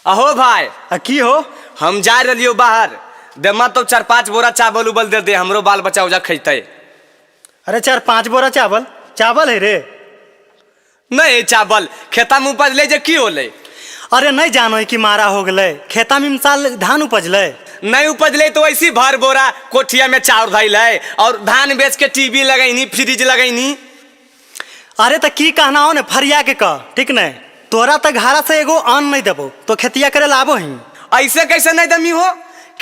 अहो भाई की हो? हम जा रही बाहर देमा तो 4-5 बोरा चावल उबल दे दे हमरो बाल बच्चा उजा खैते। अरे 4-5 बोरा चावल चावल है रे? नहीं चावल खेता में उपज ले जे की होले? अरे नहीं जानो कि मारा हो गए खेता में साल धान उपजले नहीं उपजले तो ऐसी भर बोरा कोठिया में चाउर धैल और धान बेच के टीवी लगैनी फ्रिज लगैनी। अरे तो की कहना हो ने फरिया के कह ठीक नहीं तोरा तो घारा से एगो अन्न नहीं देबो तो खेतिया करे लाबो ही। ऐसे कैसे नहीं दमी हो?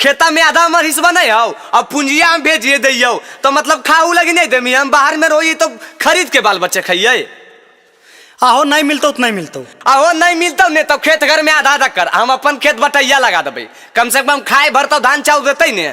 खेता में आधा हमार हिस्सा नहीं हो अब पूंजिया में भेजिए दियो तो मतलब खाऊ लगी नहीं दमी हम बाहर में रोई तो खरीद के बाल बच्चे खाइए। आहो नहीं मिलतो तो नहीं मिलतो। आहो नहीं मिलता नहीं तो खेत घर में आधा आधा कर हम अपन खेत बटैया लगा देबे कम से कम खाए भर तो धान चाउर देते ने।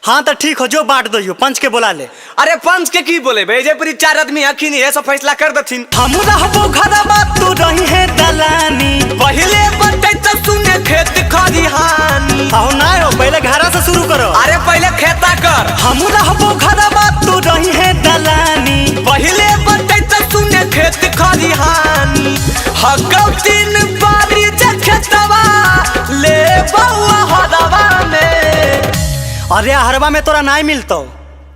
हाँ तो ठीक हो जो बांट दो पंच के बोला ले। अरे पंच के की बोले भेजे पूरी 4 आदमी अखिन ये सब फैसला कर दथिन। हम रहबो घरवा तू रही है दलानी पहले बते तो सुने खेत खरिहानी। आहो ना हो पहले घरा से शुरू करो। अरे पहले खेता कर। हम रहबो घरवा तू रही है दलानी पहले बते तो सुने खेत खरिहानी। हगौ 3 बारी जे खेतवा ले बउआ हदवा में। अरे हरवा में तोरा नहीं मिलतो।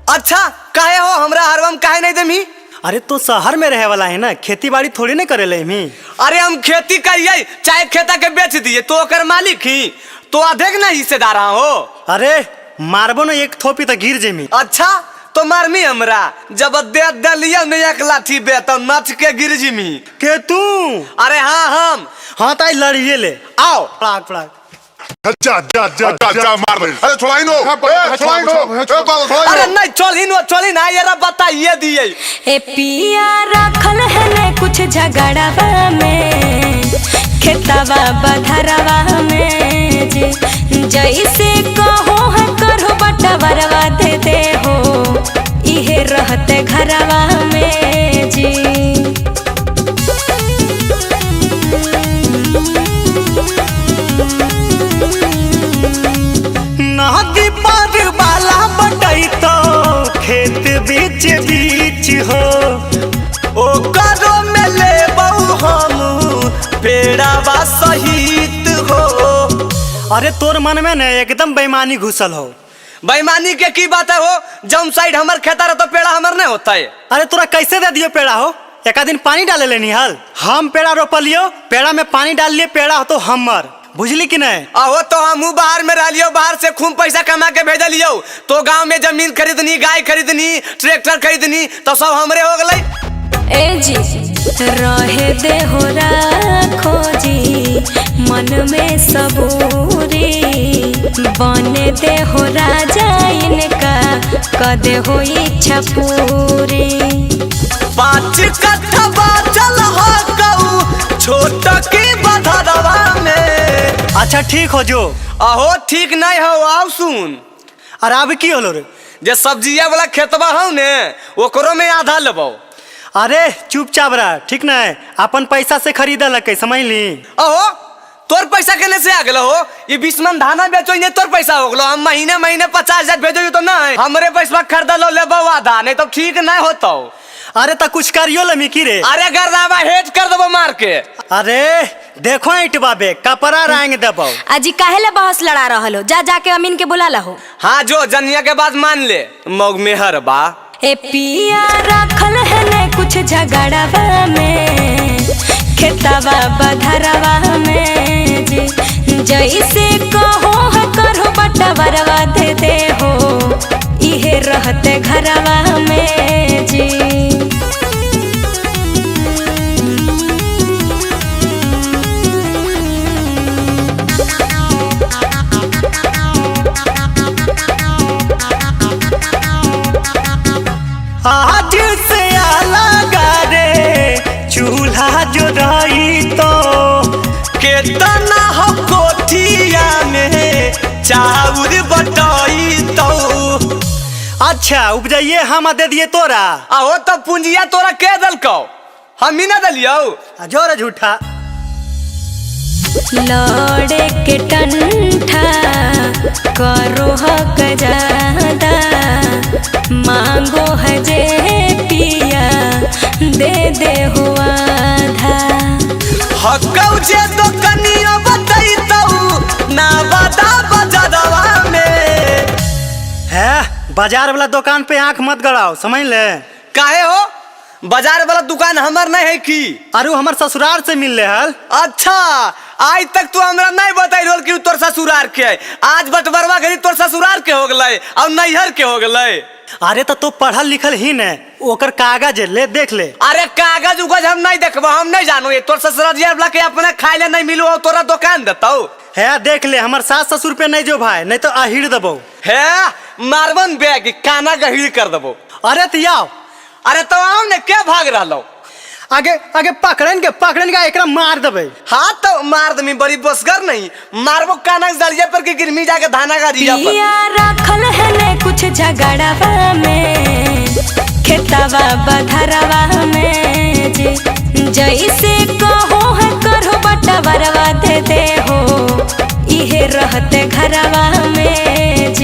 अच्छा काहे हो हमरा हरवा में काहे नहीं देमी? अरे तो शहर में रहे वाला है ना खेती बाड़ी थोड़ी नहीं करे ले मी। अरे हम खेती करिए चाहे खेता के बेच दिए तो ओकर मालिक ही तो अधिक ना हिस्सेदार हो। अरे मारबो ना एक थोपी तो गिर जेमी। अच्छा तो मारमी हमरा जब दे दिया नहीं एक लाठी बे तो नच के गिर जिमी के तू? अरे हाँ हम हाँ ताई लड़िए ले आओ पड़ाक पड़ाक मार दे। अरे छोड़ाई नो अरे नहीं चोली ना ये बताइए दिए ए पिया रखल है ने कुछ झगड़वा में खेतवा बधरवा में जे जैसे कहो है करो बटवरवा दे दे हो इहे रहते घरवा में जी। नदी पार वाला बटाई तो खेत बीच बीच हो ओ करो में ले बहु हम पेड़ावा सहित हो। अरे तोर मन में न एकदम बेईमानी घुसल हो। बेईमानी के की बात है हो जम साइड हमर खेता रह तो पेड़ा हमर नहीं होता है। अरे तोरा कैसे दे दियो पेड़ा हो? एक दिन पानी डाले लेनी हल हम पेड़ा रोपलियो पेड़ा में पानी डाल लिए पेड़ा हो तो हमर बुझली कि नहीं? आहो तो हम बाहर में रह लियो बाहर से खूब पैसा कमा के भेज लियो तो गांव में जमीन खरीदनी गाय खरीदनी ट्रैक्टर खरीदनी तो सब हमरे हो गए। ए जी रहे दे हो राखो जी मन में सबूरी बने दे हो राजा इनका कदे हो इच्छा पूरी। 5 कट्ठा बाचल हो गऊ छोट की बधरवा में। अच्छा ठीक हो जो। आहो ठीक नहीं हो आओ सुन। अरे अब की होलो रे? जे सब्जिया वाला खेतवा हो ने ओकरो में आधा लेबो। अरे चुपचाप रह ठीक नहीं अपन पैसा से खरीद लके समझ ली। अहो तोर पैसा केने से आ गेलो हो? ये 20 मन धाना बेचो ने तोर पैसा हो गेलो हम महीने महीने 50,000 भेजो तो नहीं हमरे पैसा खरीद लो लेबो आधा नहीं तो ठीक नहीं होतो। अरे तो कुछ करियो लमी की रे? अरे गर्दावा हेज कर देबो मार के। अरे देखो इटवा बे कपड़ा रंग देबो। अजी काहे ले बहस लड़ा रहलो जा जाके अमीन के बुला लहो। हाँ जो जनिया के बात मान ले मौग में हर बा। ए पिया रखल है ने कुछ झगड़वा में खेतवा बधरवा में जे जैसे कहो है करो बटवरवा दे दे हो इहे रहते घरवा में जी। आज से अलग रे चूल्हा जो रही तो केतना हो कोठिया में चाउर बटाई तो। अच्छा उपजाइए हम दे दिए तोरा। आहो तो पूंजिया तोरा के दलको हम ही ना दलियो। जोर झूठा लड़े के टंठा करो हक ज्यादा मांगो है जे पिया दे दे हो आधा। हकौ जे तो कनिया बताई तो बाजार वाला दुकान पे आंख मत गड़ाओ, समझ ले। काहे हो? बाजार वाला दुकान हमार नहीं है की? अरे हमर ससुराल से मिल ले हल। अच्छा, आज तक तू हमरा नहीं बताई रोल कि तोर ससुरार के है। आज बटबरवा घरी तोर ससुरार के हो गए और नैहर के हो गए। अरे तो पढ़ल लिखल ही न, ओकर कागज ले देख ले। अरे कागज उगज हम नहीं देखबो, हम नहीं जानो। ये तोर ससुरारिया वाला के अपने खाए ले नहीं मिलो, तोरा दुकान देतो है। देख ले हमर सास ससुर पे नहीं जो भाई, नहीं तो अहिड़ दबो है। मारवन बैग काना गहिर कर दबो। अरे तियाओ। अरे तो आओ ने क्या भाग रहा? आगे आगे पकड़न के एकरा मार दबे। हाँ तो मार दमी, बड़ी बसगर नहीं मारबो काना जलिया पर के गिरमी जाके धाना का दिया पर। पिया रखल है ने कुछ झगड़ावा में, खेतवा बधरवा में जी। जैसे कहो है करो बटवरवा दे हो, इहे रहते घरवा में जी।